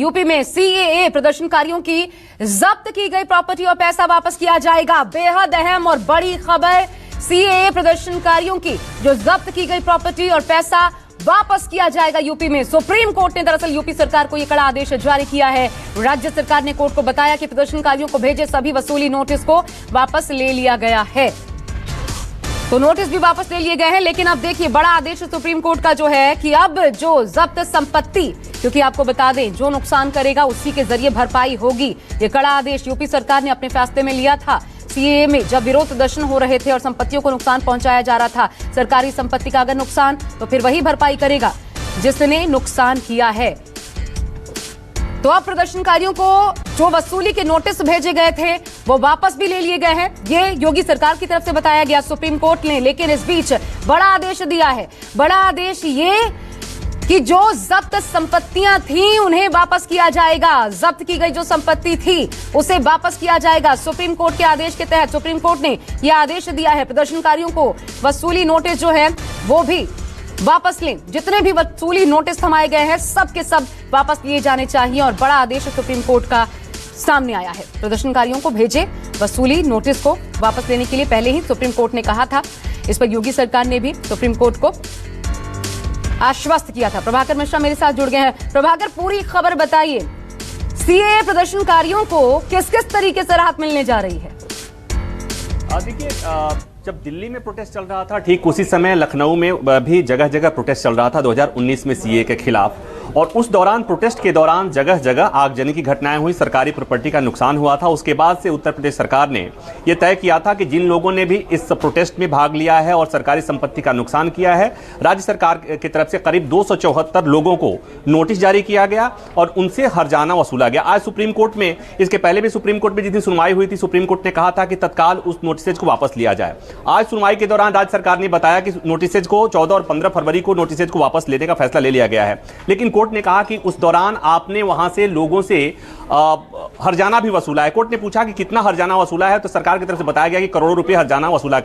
UP में CAA प्रदर्शनकारियों की जब्त की गई प्रॉपर्टी और पैसा वापस किया जाएगा। बेहद अहम और बड़ी खबर, सीएए प्रदर्शनकारियों की जो जब्त की गई प्रॉपर्टी और पैसा वापस किया जाएगा यूपी में। सुप्रीम कोर्ट ने दरअसल यूपी सरकार को यह कड़ा आदेश जारी किया है। राज्य सरकार ने कोर्ट को बताया कि प्रदर्शनकारियों को भेजे सभी वसूली नोटिस को वापस ले लिया गया है। तो नोटिस भी वापस ले लिए गए हैं, लेकिन अब देखिए बड़ा आदेश सुप्रीम कोर्ट का जो है कि अब जो जब्त संपत्ति, क्योंकि आपको बता दें जो नुकसान करेगा उसी के जरिए भरपाई होगी। ये कड़ा आदेश यूपी सरकार ने अपने फैसले में लिया था। सीएए में जब विरोध प्रदर्शन हो रहे थे और संपत्तियों को नुकसान पहुंचाया जा रहा था, सरकारी संपत्ति का अगर नुकसान तो फिर वही भरपाई करेगा जिसने नुकसान किया है। तो अब प्रदर्शनकारियों को जो वसूली के नोटिस भेजे गए थे वो वापस भी ले लिए गए हैं। ये योगी सरकार की तरफ से बताया गया सुप्रीम कोर्ट ने, लेकिन इस बीच बड़ा आदेश दिया है। बड़ा आदेश ये कि जो जब्त संपत्तियां थी उन्हें वापस किया जाएगा। जब्त की गई जो संपत्ति थी उसे वापस किया जाएगा। सुप्रीम कोर्ट के आदेश के तहत सुप्रीम कोर्ट ने यह आदेश दिया है प्रदर्शनकारियों को वसूली नोटिस जो है वो भी वापस लें। जितने भी वसूली नोटिस थमाए गए हैं सब के सब वापस लिए जाने चाहिए और बड़ा आदेश सुप्रीम कोर्ट का सामने आया है। प्रदर्शनकारियों को भेजे वसूली नोटिस को वापस लेने के लिए पहले ही सुप्रीम कोर्ट ने कहा था। इस पर योगी सरकार ने भी सुप्रीम कोर्ट को आश्वस्त किया था। प्रभाकर मिश्रा मेरे साथ जुड़ गए हैं। प्रभाकर, पूरी खबर बताइए, सीएए प्रदर्शनकारियों को किस किस तरीके से राहत मिलने जा रही है? देखिए, जब दिल्ली में प्रोटेस्ट चल रहा था ठीक उसी समय लखनऊ में भी जगह जगह प्रोटेस्ट चल रहा था 2019 में सीएए के खिलाफ, और उस दौरान प्रोटेस्ट के दौरान जगह जगह आगजनी की घटनाएं हुई, सरकारी प्रॉपर्टी का नुकसान हुआ था। उसके बाद से उत्तर प्रदेश सरकार ने यह तय किया था कि जिन लोगों ने भी इस प्रोटेस्ट में भाग लिया है और सरकारी संपत्ति का नुकसान किया है, राज्य सरकार की तरफ से करीब 274 लोगों को नोटिस जारी किया गया और उनसे हर्जाना वसूला गया। आज सुप्रीम कोर्ट में, इसके पहले भी सुप्रीम कोर्ट में जिस दिन सुनवाई हुई थी, सुप्रीम कोर्ट ने कहा था कि तत्काल उस नोटिस को वापस लिया जाए। आज सुनवाई के दौरान राज्य सरकार ने बताया कि नोटिस को 14 और 15 फरवरी को नोटिस को वापस लेने का फैसला ले लिया गया है, लेकिन कोर्ट ने कहा कि उस दौरान आपने वहां से लोगों से हर्जाना भी वसूला है। कोर्ट ने पूछा कि कितना हर्जाना वसूला है, तो सरकार की तरफ से बताया गया कि करोड़ों रुपए हर्जाना वसूला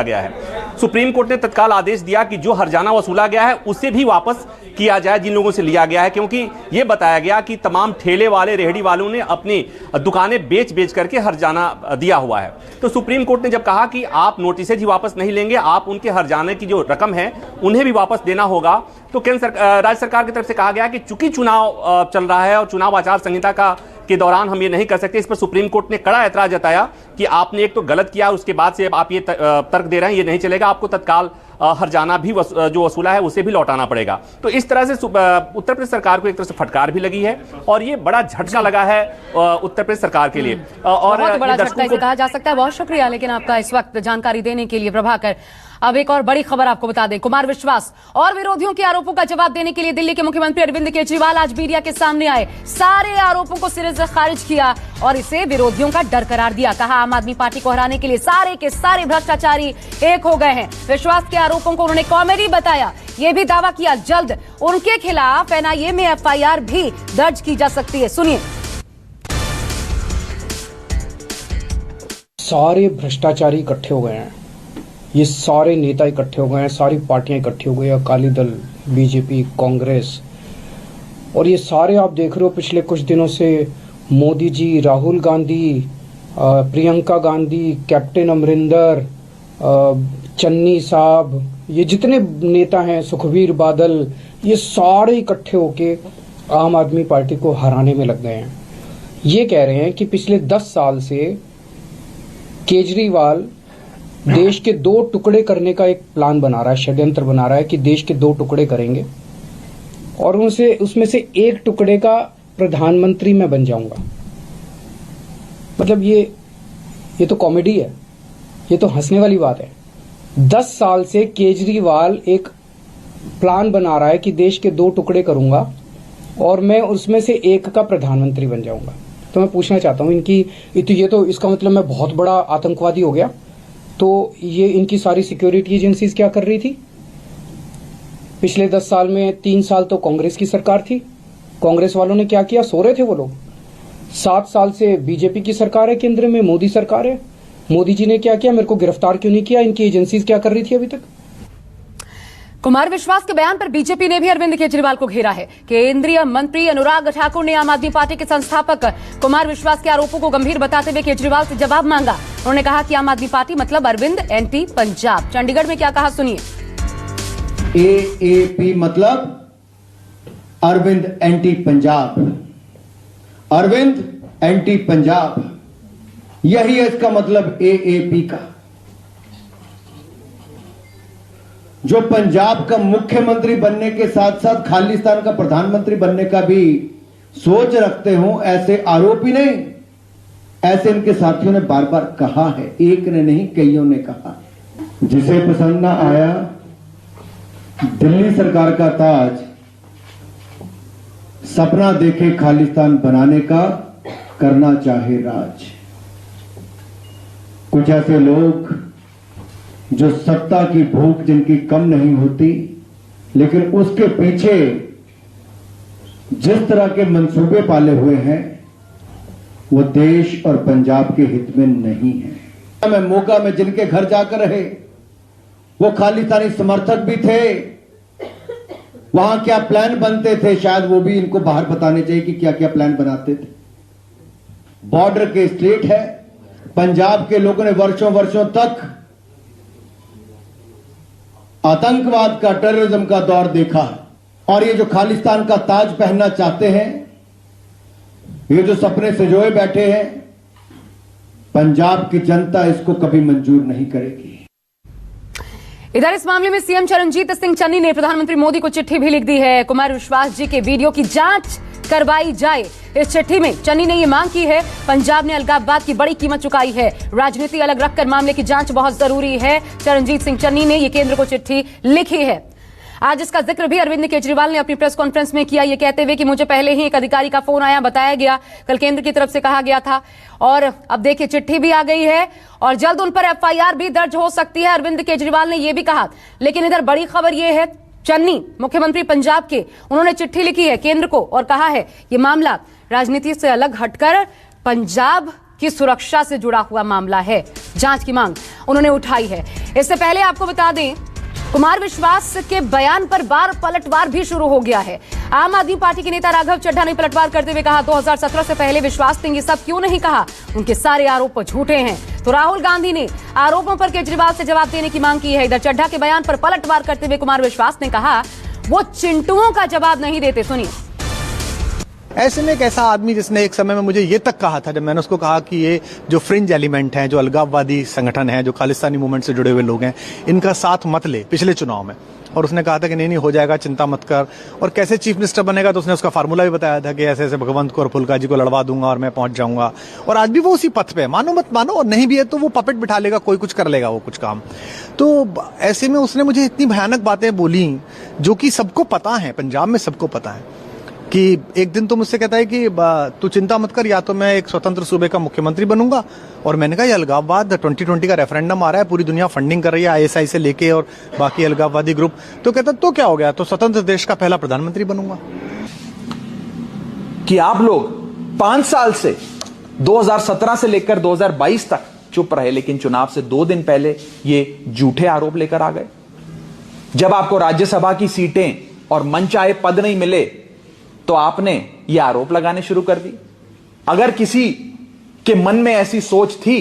गया है। सुप्रीम कोर्ट ने तत्काल आदेश दिया कि जो हर्जाना वसूला गया है उसे भी वापस किया जाए जिन लोगों से लिया गया है, क्योंकि यह बताया गया कि तमाम ठेले वाले, रेहड़ी वालों ने अपनी दुकानें बेच करके हर्जाना दिया हुआ है। तो सुप्रीम कोर्ट ने जब कहा कि आप नोटिस ही वापस नहीं लेंगे, आप उनके हर्जाने की जो रकम है उन्हें भी वापस देना होगा, तो राज्य सरकार की तरफ से कहा गया कि चूंकि चुनाव चल रहा है और चुनाव आचार संहिता के दौरान हम ये नहीं कर सकते। इस पर सुप्रीम कोर्ट ने कड़ा ऐतराज जताया कि आपने एक तो गलत किया, उसके बाद से आप ये तर्क दे रहे हैं, ये नहीं चलेगा, आपको तत्काल हर्जाना भी जो वसूला है उसे भी लौटाना पड़ेगा। तो इस तरह से उत्तर प्रदेश सरकार को एक तरह से फटकार भी लगी है और ये बड़ा झटका लगा है उत्तर प्रदेश सरकार के लिए, और बहुत बड़ा झटका इसे कहा जा सकता है। बहुत शुक्रिया लेकिन आपका इस वक्त जानकारी देने के लिए प्रभाकर। अब एक और बड़ी खबर आपको बता दें, कुमार विश्वास और विरोधियों के आरोपों का जवाब देने के लिए दिल्ली के मुख्यमंत्री अरविंद केजरीवाल आज मीडिया के सामने आए। सारे आरोपों को सिरे से खारिज किया और इसे विरोधियों का डर करार दिया। कहा आम आदमी पार्टी को हराने के लिए सारे के सारे भ्रष्टाचारी एक हो गए हैं। विश्वास के आरोपों को उन्होंने कॉमेडी बताया। यह भी दावा किया जल्द उनके खिलाफ एनआईए में एफआईआर भी दर्ज की जा सकती है। सुनिए। सारे भ्रष्टाचारी इकट्ठे हो गए हैं, ये सारे नेता इकट्ठे हो गए हैं, सारी पार्टियां इकट्ठी हो गई, अकाली दल, बीजेपी, कांग्रेस, और ये सारे आप देख रहे हो पिछले कुछ दिनों से मोदी जी, राहुल गांधी, प्रियंका गांधी, कैप्टन अमरिंदर, चन्नी साहब, ये जितने नेता हैं, सुखबीर बादल, ये सारे इकट्ठे होके आम आदमी पार्टी को हराने में लग गए हैं। ये कह रहे हैं कि पिछले 10 साल से केजरीवाल देश के 2 टुकड़े करने का एक प्लान बना रहा है, षड्यंत्र बना रहा है कि देश के 2 टुकड़े करेंगे और उसमें से एक टुकड़े का प्रधानमंत्री मैं बन जाऊंगा। मतलब ये तो कॉमेडी है, ये तो हंसने वाली बात है। 10 साल से केजरीवाल एक प्लान बना रहा है कि देश के 2 टुकड़े करूंगा और मैं उसमें से एक का प्रधानमंत्री बन जाऊंगा। तो मैं पूछना चाहता हूं ये तो इसका मतलब मैं बहुत बड़ा आतंकवादी हो गया। तो ये इनकी सारी सिक्योरिटी एजेंसीज क्या कर रही थी? पिछले 10 साल में 3 साल तो कांग्रेस की सरकार थी, कांग्रेस वालों ने क्या किया? सो रहे थे वो लोग। 7 साल से बीजेपी की सरकार है, केंद्र में मोदी सरकार है, मोदी जी ने क्या किया? मेरे को गिरफ्तार क्यों नहीं किया? इनकी एजेंसीज क्या कर रही थी अभी तक? कुमार विश्वास के बयान पर बीजेपी ने भी अरविंद केजरीवाल को घेरा है। केंद्रीय मंत्री अनुराग ठाकुर ने आम आदमी पार्टी के संस्थापक कुमार विश्वास के आरोपों को गंभीर बताते हुए केजरीवाल से जवाब मांगा। उन्होंने कहा कि आम आदमी पार्टी मतलब अरविंद एंटी पंजाब। चंडीगढ़ में क्या कहा सुनिए। AAP मतलब अरविंद एंटी पंजाब, अरविंद एंटी पंजाब, यही है इसका मतलब AAP का। जो पंजाब का मुख्यमंत्री बनने के साथ साथ खालिस्तान का प्रधानमंत्री बनने का भी सोच रखते हो, ऐसे आरोपी नहीं, ऐसे इनके साथियों ने बार बार कहा है, एक ने नहीं कईयों ने कहा। जिसे पसंद ना आया, दिल्ली सरकार का ताज, सपना देखे खालिस्तान बनाने का, करना चाहे राज। कुछ ऐसे लोग जो सत्ता की भूख जिनकी कम नहीं होती, लेकिन उसके पीछे जिस तरह के मंसूबे पाले हुए हैं वो देश और पंजाब के हित में नहीं है। मैं मोगा में जिनके घर जाकर रहे, वो खालिस्तानी समर्थक भी थे, वहां क्या प्लान बनते थे शायद वो भी इनको बाहर बताने चाहिए कि क्या क्या प्लान बनाते थे। बॉर्डर के स्टेट है, पंजाब के लोगों ने वर्षों वर्षों तक आतंकवाद का, टेररिज्म का दौर देखा है, और ये जो खालिस्तान का ताज पहनना चाहते हैं, ये जो सपने सजोए बैठे हैं, पंजाब की जनता इसको कभी मंजूर नहीं करेगी। इधर इस मामले में सीएम चरणजीत सिंह चन्नी ने प्रधानमंत्री मोदी को चिट्ठी भी लिख दी है। कुमार विश्वास जी के वीडियो की जांच करवाई जाए। इस चिट्ठी में चन्नी ने ये मांग की है, पंजाब ने अलगाववाद की बड़ी कीमत चुकाई है, राजनीति अलग रखकर मामले की जांच बहुत जरूरी है। चरणजीत सिंह चन्नी ने ये केंद्र को चिट्ठी लिखी है। आज इसका जिक्र भी अरविंद केजरीवाल ने अपनी प्रेस कॉन्फ्रेंस में किया, ये कहते हुए कि मुझे पहले ही एक अधिकारी का फोन आया, बताया गया, कल केंद्र की तरफ से कहा गया था, और अब देखिए चिट्ठी भी आ गई है और जल्द उन पर FIR भी दर्ज हो सकती है, अरविंद केजरीवाल ने यह भी कहा। लेकिन इधर बड़ी खबर यह है, चन्नी मुख्यमंत्री पंजाब के, उन्होंने चिट्ठी लिखी है केंद्र को और कहा है ये मामला राजनीति से अलग हटकर पंजाब की सुरक्षा से जुड़ा हुआ मामला है, जांच की मांग उन्होंने उठाई है। इससे पहले आपको बता दें, कुमार विश्वास के बयान पर बार पलटवार भी शुरू हो गया है। आम आदमी पार्टी के नेता राघव चड्ढा ने पलटवार करते हुए कहा, 2017 से पहले विश्वास सिंह ये सब क्यों नहीं कहा, उनके सारे आरोप झूठे हैं। तो राहुल गांधी ने आरोपों पर केजरीवाल से जवाब देने की मांग की है। इधर चड्ढा के बयान पर पलटवार करते हुए कुमार विश्वास ने कहा वो चिंटुओं का जवाब नहीं देते। सुनिए। ऐसे में एक ऐसा आदमी जिसने एक समय में मुझे ये तक कहा था, जब मैंने उसको कहा कि ये जो फ्रिंज एलिमेंट हैं, जो अलगाववादी संगठन हैं, जो खालिस्तानी मूवमेंट से जुड़े हुए लोग हैं, इनका साथ मत ले पिछले चुनाव में, और उसने कहा था कि नहीं हो जाएगा, चिंता मत कर। और कैसे चीफ मिनिस्टर बनेगा तो उसने उसका फार्मूला भी बताया था कि ऐसे ऐसे भगवंत को और फुल्का जी को लड़वा दूंगा और मैं पहुंच जाऊंगा। और आज भी वो उसी पथ पे, मानो मत मानो, और नहीं भी है तो वो पपेट बिठा लेगा, कोई कुछ कर लेगा वो कुछ काम। तो ऐसे में उसने मुझे इतनी भयानक बातें बोली जो कि सबको पता है, पंजाब में सबको पता है, कि एक दिन तो मुझसे कहता है कि तू चिंता मत कर, या तो मैं एक स्वतंत्र सूबे का मुख्यमंत्री बनूंगा। और मैंने कहा ये अलगाववाद 2020 का रेफरेंडम आ रहा है, पूरी दुनिया फंडिंग कर रही है ISI से लेके और बाकी अलगाववादी ग्रुप। तो कहता तो क्या हो गया, तो स्वतंत्र देश का पहला प्रधानमंत्री बनूंगा। कि आप लोग 5 साल से 2017 से लेकर 2022 तक चुप रहे, लेकिन चुनाव से 2 दिन पहले ये झूठे आरोप लेकर आ गए। जब आपको राज्यसभा की सीटें और मनचाहे पद नहीं मिले तो आपने ये आरोप लगाने शुरू कर दी। अगर किसी के मन में ऐसी सोच थी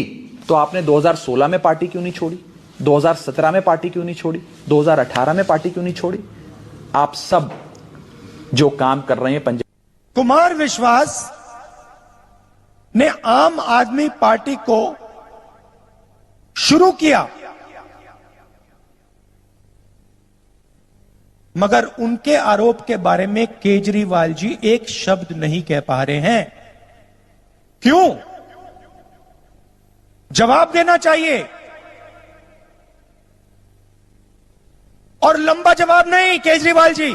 तो आपने 2016 में पार्टी क्यों नहीं छोड़ी, 2017 में पार्टी क्यों नहीं छोड़ी, 2018 में पार्टी क्यों नहीं छोड़ी? आप सब जो काम कर रहे हैं पंजाब। कुमार विश्वास ने आम आदमी पार्टी को शुरू किया, मगर उनके आरोप के बारे में केजरीवाल जी एक शब्द नहीं कह पा रहे हैं। क्यों? जवाब देना चाहिए, और लंबा जवाब नहीं केजरीवाल जी,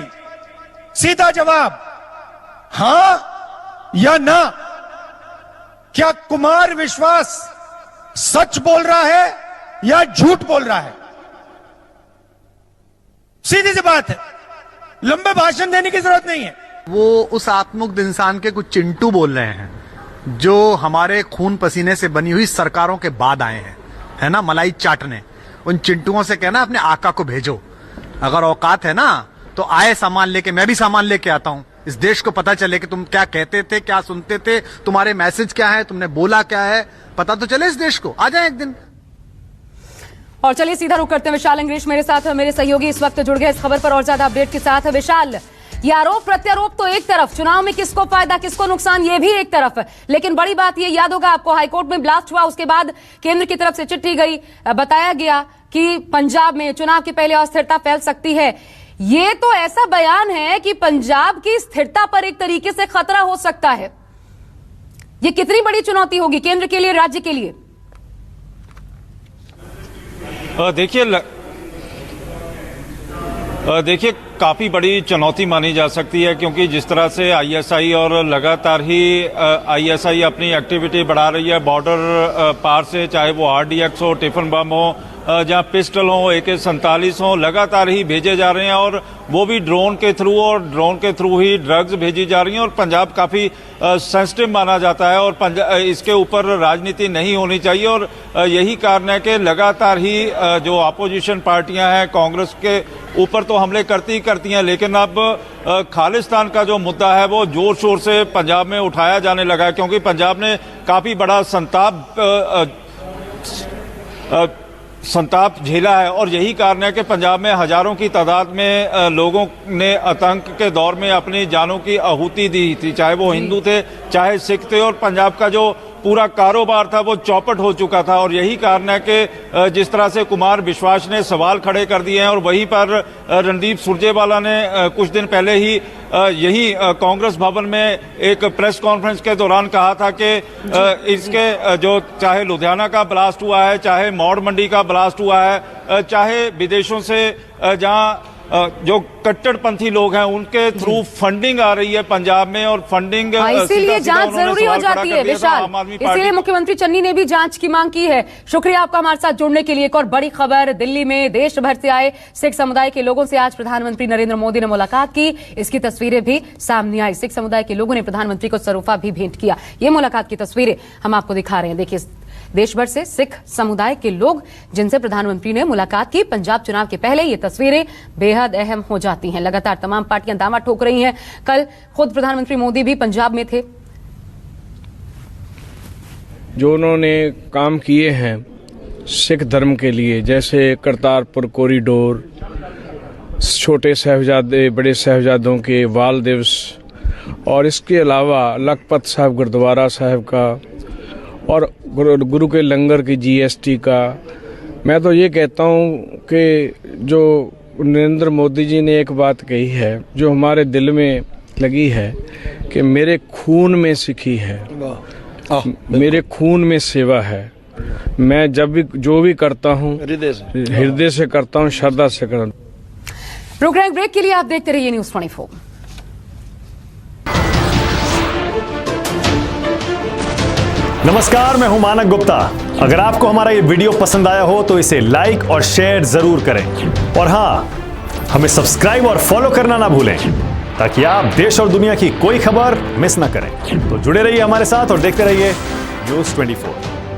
सीधा जवाब, हां या ना। क्या कुमार विश्वास सच बोल रहा है या झूठ बोल रहा है? सीधी सी बात है, लंबे भाषण देने की जरूरत नहीं है। वो उस आत्ममुग्ध इंसान के कुछ चिंटू बोल रहे हैं जो हमारे खून पसीने से बनी हुई सरकारों के बाद आए हैं, है ना, मलाई चाटने। उन चिंटुओं से कहना अपने आका को भेजो, अगर औकात है ना तो आए सामान लेके, मैं भी सामान लेके आता हूं। इस देश को पता चले कि तुम क्या कहते थे, क्या सुनते थे, तुम्हारे मैसेज क्या है, तुमने बोला क्या है, पता तो चले इस देश को। आ जाए एक दिन। और चलिए सीधा रुक करते हैं, विशाल अंग्रेश मेरे साथ, मेरे सहयोगी इस वक्त जुड़ गए इस खबर पर और ज्यादा अपडेट के साथ। विशाल, ये आरोप प्रत्यारोप तो एक तरफ, चुनाव में किसको फायदा किसको नुकसान ये भी एक तरफ, लेकिन बड़ी बात ये याद होगा आपको, हाईकोर्ट में ब्लास्ट हुआ, उसके बाद केंद्र की तरफ से चिट्ठी गई, बताया गया कि पंजाब में चुनाव के पहले अस्थिरता फैल सकती है। ये तो ऐसा बयान है कि पंजाब की स्थिरता पर एक तरीके से खतरा हो सकता है। ये कितनी बड़ी चुनौती होगी केंद्र के लिए, राज्य के लिए? देखिए काफ़ी बड़ी चुनौती मानी जा सकती है, क्योंकि जिस तरह से आईएसआई और लगातार ही आईएसआई अपनी एक्टिविटी बढ़ा रही है बॉर्डर पार से, चाहे वो आरडीएक्स हो, टिफिन बम हो, जहां पिस्टल हो, AK-47 हो, लगातार ही भेजे जा रहे हैं, और वो भी ड्रोन के थ्रू, और ड्रोन के थ्रू ही ड्रग्स भेजी जा रही हैं। और पंजाब काफ़ी सेंसिटिव माना जाता है और इसके ऊपर राजनीति नहीं होनी चाहिए, और यही कारण है कि लगातार ही जो अपोजिशन पार्टियां हैं कांग्रेस के ऊपर तो हमले करती हैं, लेकिन अब खालिस्तान का जो मुद्दा है वो जोर शोर से पंजाब में उठाया जाने लगा है, क्योंकि पंजाब ने काफ़ी बड़ा संताप झेला है। और यही कारण है कि पंजाब में हजारों की तादाद में लोगों ने आतंक के दौर में अपनी जानों की आहुति दी थी, चाहे वो हिंदू थे चाहे सिख थे, और पंजाब का जो पूरा कारोबार था वो चौपट हो चुका था। और यही कारण है कि जिस तरह से कुमार विश्वास ने सवाल खड़े कर दिए हैं, और वहीं पर रणदीप सुरजेवाला ने कुछ दिन पहले ही यही कांग्रेस भवन में एक प्रेस कॉन्फ्रेंस के दौरान कहा था कि इसके जो चाहे लुधियाना का ब्लास्ट हुआ है, चाहे मौड़ मंडी का ब्लास्ट हुआ है, चाहे विदेशों से जहां जो कट्टरपंथी लोग हैं उनके थ्रू फंडिंग आ रही है पंजाब में, और फंडिंग इसीलिए जांच जरूरी हो जाती है विशाल, इसीलिए मुख्यमंत्री चन्नी ने भी जांच की मांग की है। शुक्रिया आपका हमारे साथ जुड़ने के लिए। एक और बड़ी खबर, दिल्ली में देश भर से आए सिख समुदाय के लोगों से आज प्रधानमंत्री नरेंद्र मोदी ने मुलाकात की, इसकी तस्वीरें भी सामने आई। सिख समुदाय के लोगों ने प्रधानमंत्री को सरूफा भी भेंट किया। ये मुलाकात की तस्वीरें हम आपको दिखा रहे हैं, देखिए देश भर से सिख समुदाय के लोग जिनसे प्रधानमंत्री ने मुलाकात की पंजाब चुनाव के पहले। ये तस्वीरें बेहद अहम हो जाती हैं। लगातार तमाम पार्टियां दावा ठोक रही हैं। कल खुद प्रधानमंत्री मोदी भी पंजाब में थे। जो उन्होंने काम किए हैं सिख धर्म के लिए, जैसे करतारपुर कॉरिडोर, छोटे साहिबजादे बड़े साहिबजादों के वाल दिवस, और इसके अलावा लखपत साहिब गुरुद्वारा साहिब का, और गुरु के लंगर की GST का। मैं तो ये कहता हूँ कि जो नरेंद्र मोदी जी ने एक बात कही है जो हमारे दिल में लगी है कि मेरे खून में सिखी है, मेरे खून में सेवा है। मैं जब भी जो भी करता हूँ हृदय से करता हूँ, श्रद्धा से करता हूँ। प्रोग्राम ब्रेक के लिए आप देखते रहिए न्यूज़ 24। नमस्कार, मैं हूं मानक गुप्ता। अगर आपको हमारा ये वीडियो पसंद आया हो तो इसे लाइक और शेयर जरूर करें, और हाँ, हमें सब्सक्राइब और फॉलो करना ना भूलें ताकि आप देश और दुनिया की कोई खबर मिस ना करें। तो जुड़े रहिए हमारे साथ और देखते रहिए न्यूज़ 24।